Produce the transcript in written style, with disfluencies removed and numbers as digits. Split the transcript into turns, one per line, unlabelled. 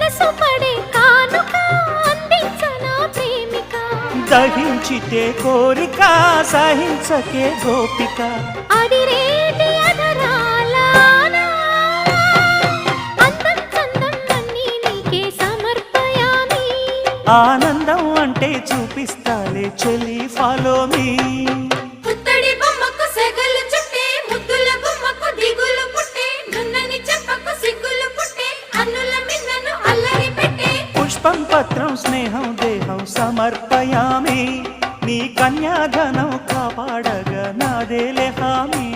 మనసు పడే కానుక అందించనా ప్రేమిక
దహించితే కోరిక సహించకే గోపిక
అడిరేటి అధరాల అందం చందం అన్నీ నీకే సమర్పయామి
ఆనందం అంటే చూపిస్తాలే చెలి ఫాలో మీ
పుత్తడి బొమ్మకు సెగలు చుట్టే ముద్దుల గుమ్మకు దిగులు పుట్టే నున్నని చెప్పకు సిగ్గులు పుట్టే అన్నుల మిన్నను అల్లరి పెట్టే
పుష్పం పత్రం స్నేహం దేహం సమర్పయామి నీ కన్యాధనం కాపాడగా నాదేలే హామీ